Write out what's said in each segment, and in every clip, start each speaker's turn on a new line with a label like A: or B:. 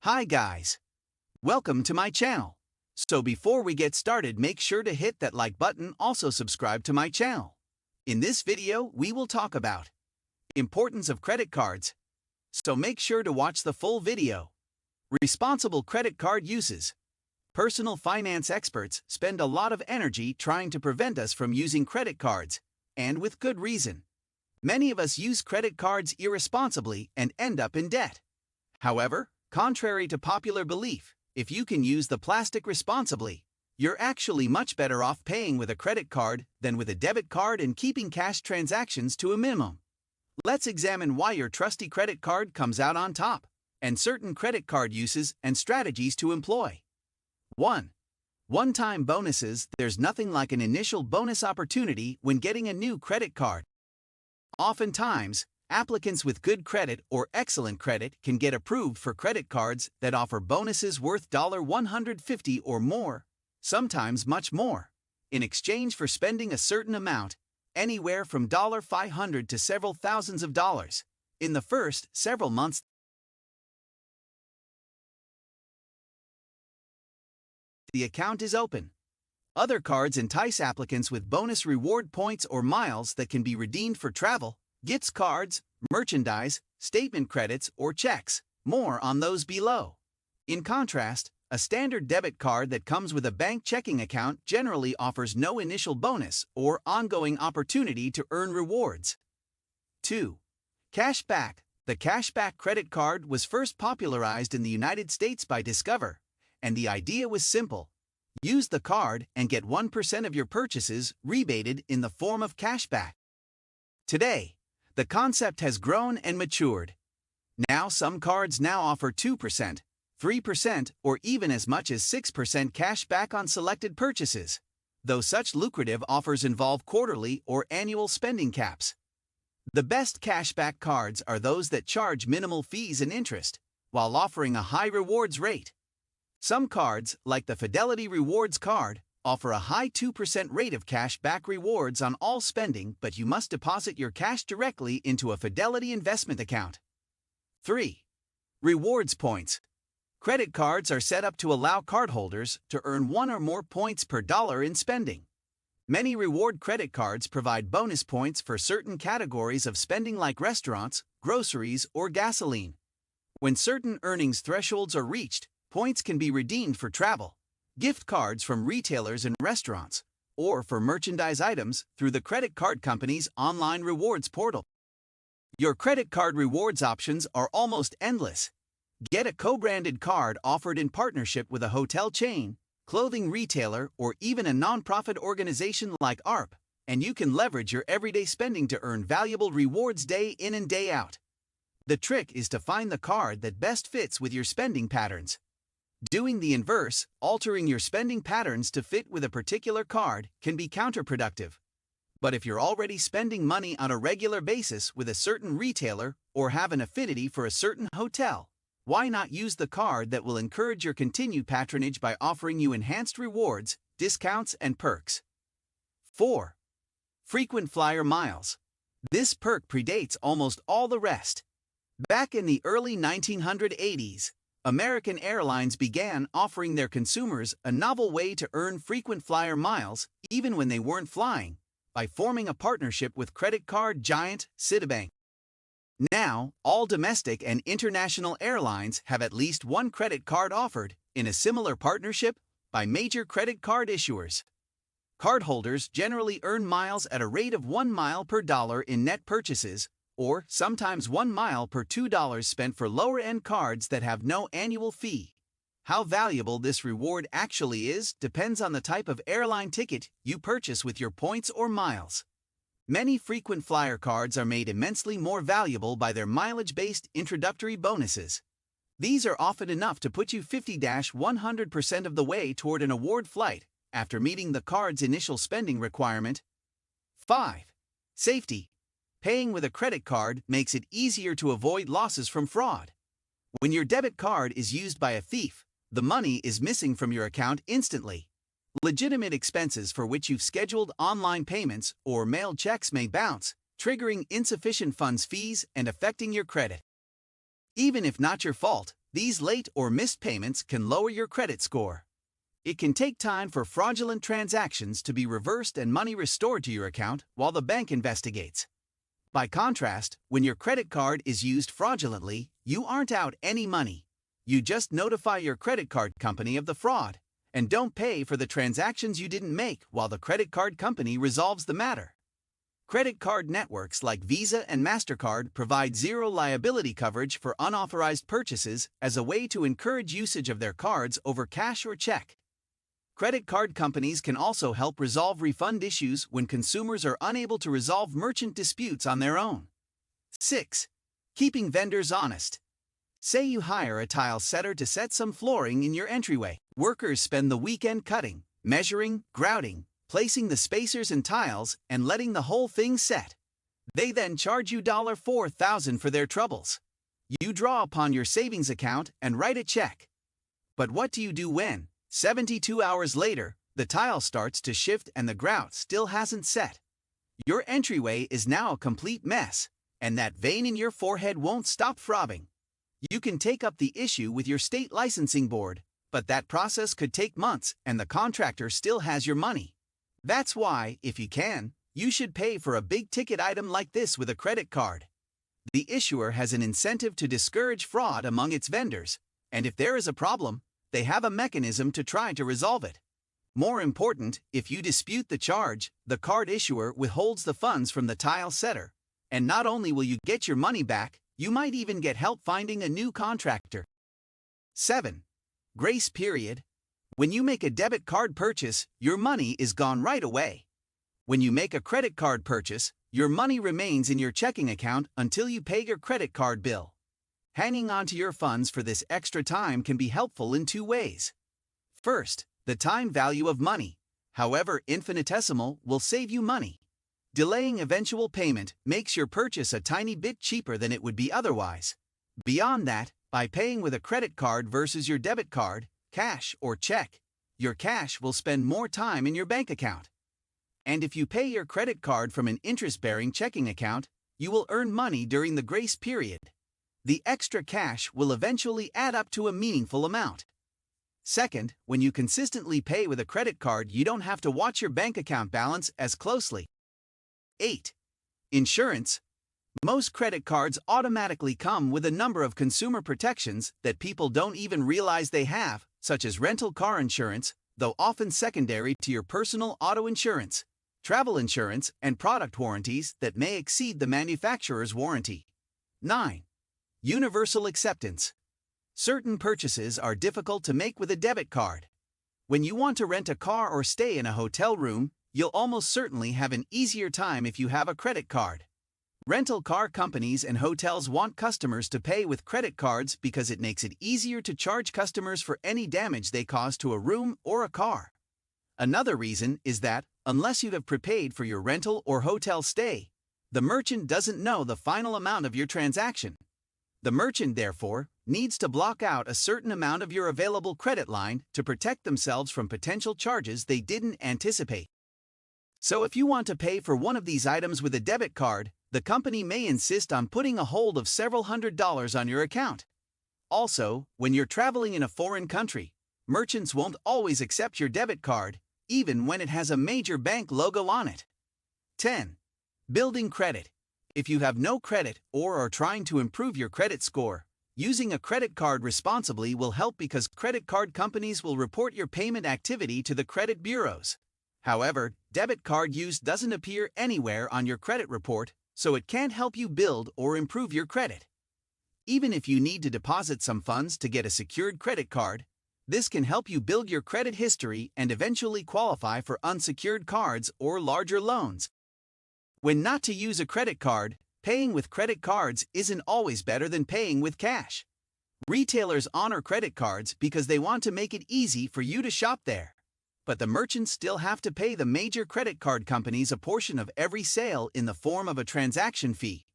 A: Hi guys! Welcome to my channel. So before we get started, make sure to hit that like button, also subscribe to my channel. In this video, we will talk about importance of credit cards. So make sure to watch the full video. Responsible credit card uses. Personal finance experts spend a lot of energy trying to prevent us from using credit cards, and with good reason. Many of us use credit cards irresponsibly and end up in debt. However, contrary to popular belief, if you can use the plastic responsibly, you're actually much better off paying with a credit card than with a debit card and keeping cash transactions to a minimum. Let's examine why your trusty credit card comes out on top, and certain credit card uses and strategies to employ. 1. One-time bonuses. There's nothing like an initial bonus opportunity when getting a new credit card. Oftentimes, applicants with good credit or excellent credit can get approved for credit cards that offer bonuses worth $150 or more, sometimes much more, in exchange for spending a certain amount, anywhere from $500 to several thousands of dollars, in the first several months. The account is open. Other cards entice applicants with bonus reward points or miles that can be redeemed for travel, gifts, cards, merchandise, statement credits, or checks. More on those below. In contrast, a standard debit card that comes with a bank checking account generally offers no initial bonus or ongoing opportunity to earn rewards. 2. Cashback. The cashback credit card was first popularized in the United States by Discover, and the idea was simple. Use the card and get 1% of your purchases rebated in the form of cashback. Today, the concept has grown and matured. Now some cards offer 2%, 3%, or even as much as 6% cash back on selected purchases, though such lucrative offers involve quarterly or annual spending caps. The best cashback cards are those that charge minimal fees and interest, while offering a high rewards rate. Some cards, like the Fidelity Rewards card, offer a high 2% rate of cash back rewards on all spending, but you must deposit your cash directly into a Fidelity investment account. 3. Rewards points. Credit cards are set up to allow cardholders to earn 1 or more points per dollar in spending. Many reward credit cards provide bonus points for certain categories of spending like restaurants, groceries, or gasoline. When certain earnings thresholds are reached, points can be redeemed for travel, gift cards from retailers and restaurants, or for merchandise items through the credit card company's online rewards portal. Your credit card rewards options are almost endless. Get a co-branded card offered in partnership with a hotel chain, clothing retailer, or even a nonprofit organization like ARP, and you can leverage your everyday spending to earn valuable rewards day in and day out. The trick is to find the card that best fits with your spending patterns. Doing the inverse, altering your spending patterns to fit with a particular card, can be counterproductive. But if you're already spending money on a regular basis with a certain retailer or have an affinity for a certain hotel, why not use the card that will encourage your continued patronage by offering you enhanced rewards, discounts, and perks? 4. Frequent flyer miles. This perk predates almost all the rest. Back in the early 1980s, American Airlines began offering their consumers a novel way to earn frequent flyer miles even when they weren't flying, by forming a partnership with credit card giant Citibank. Now, all domestic and international airlines have at least one credit card offered in a similar partnership by major credit card issuers. Cardholders generally earn miles at a rate of 1 mile per dollar in net purchases, or sometimes 1 mile per $2 spent for lower-end cards that have no annual fee. How valuable this reward actually is depends on the type of airline ticket you purchase with your points or miles. Many frequent flyer cards are made immensely more valuable by their mileage-based introductory bonuses. These are often enough to put you 50-100% of the way toward an award flight after meeting the card's initial spending requirement. 5. Safety. Paying with a credit card makes it easier to avoid losses from fraud. When your debit card is used by a thief, the money is missing from your account instantly. Legitimate expenses for which you've scheduled online payments or mailed checks may bounce, triggering insufficient funds fees and affecting your credit. Even if not your fault, These late or missed payments can lower your credit score. It can take time for fraudulent transactions to be reversed and money restored to your account while the bank investigates. By contrast, when your credit card is used fraudulently, you aren't out any money. You just notify your credit card company of the fraud and don't pay for the transactions you didn't make while the credit card company resolves the matter. Credit card networks like Visa and MasterCard provide zero liability coverage for unauthorized purchases as a way to encourage usage of their cards over cash or check. Credit card companies can also help resolve refund issues when consumers are unable to resolve merchant disputes on their own. 6. Keeping vendors honest. Say you hire a tile setter to set some flooring in your entryway. Workers spend the weekend cutting, measuring, grouting, placing the spacers and tiles, and letting the whole thing set. They then charge you $4,000 for their troubles. You draw upon your savings account and write a check. But what do you do when, 72 hours later, the tile starts to shift and the grout still hasn't set? Your entryway is now a complete mess, and that vein in your forehead won't stop throbbing. You can take up the issue with your state licensing board, but that process could take months and the contractor still has your money. That's why, if you can, you should pay for a big-ticket item like this with a credit card. The issuer has an incentive to discourage fraud among its vendors, and if there is a problem, they have a mechanism to try to resolve it. More important, if you dispute the charge, the card issuer withholds the funds from the tile setter, and not only will you get your money back, you might even get help finding a new contractor. 7. Grace period. When you make a debit card purchase, your money is gone right away. When you make a credit card purchase, your money remains in your checking account until you pay your credit card bill. Hanging on to your funds for this extra time can be helpful in two ways. First, the time value of money, however infinitesimal, will save you money. Delaying eventual payment makes your purchase a tiny bit cheaper than it would be otherwise. Beyond that, by paying with a credit card versus your debit card, cash or check, your cash will spend more time in your bank account. And if you pay your credit card from an interest-bearing checking account, you will earn money during the grace period. The extra cash will eventually add up to a meaningful amount. Second, when you consistently pay with a credit card, you don't have to watch your bank account balance as closely. 8. Insurance. Most credit cards automatically come with a number of consumer protections that people don't even realize they have, such as rental car insurance, though often secondary to your personal auto insurance, travel insurance, and product warranties that may exceed the manufacturer's warranty. 9. Universal acceptance. Certain purchases are difficult to make with a debit card. When you want to rent a car or stay in a hotel room, you'll almost certainly have an easier time if you have a credit card. Rental car companies and hotels want customers to pay with credit cards because it makes it easier to charge customers for any damage they cause to a room or a car. Another reason is that, unless you have prepaid for your rental or hotel stay, the merchant doesn't know the final amount of your transaction. The merchant, therefore, needs to block out a certain amount of your available credit line to protect themselves from potential charges they didn't anticipate. So if you want to pay for one of these items with a debit card, the company may insist on putting a hold of several $100s on your account. Also, when you're traveling in a foreign country, merchants won't always accept your debit card, even when it has a major bank logo on it. 10. Building credit. If you have no credit or are trying to improve your credit score, using a credit card responsibly will help because credit card companies will report your payment activity to the credit bureaus. However, debit card use doesn't appear anywhere on your credit report, so it can't help you build or improve your credit. Even if you need to deposit some funds to get a secured credit card, this can help you build your credit history and eventually qualify for unsecured cards or larger loans. When not to use a credit card, paying with credit cards isn't always better than paying with cash. Retailers honor credit cards because they want to make it easy for you to shop there. But the merchants still have to pay the major credit card companies a portion of every sale in the form of a transaction fee.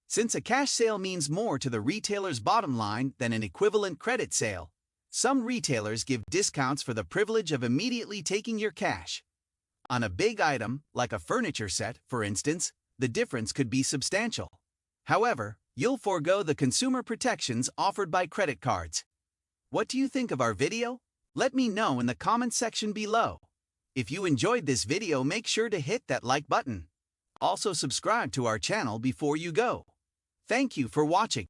A: Since a cash sale means more to the retailer's bottom line than an equivalent credit sale, some retailers give discounts for the privilege of immediately taking your cash. On a big item, like a furniture set, for instance, the difference could be substantial. However, you'll forego the consumer protections offered by credit cards. What do you think of our video? Let me know in the comment section below. If you enjoyed this video, make sure to hit that like button. Also subscribe to our channel before you go. Thank you for watching.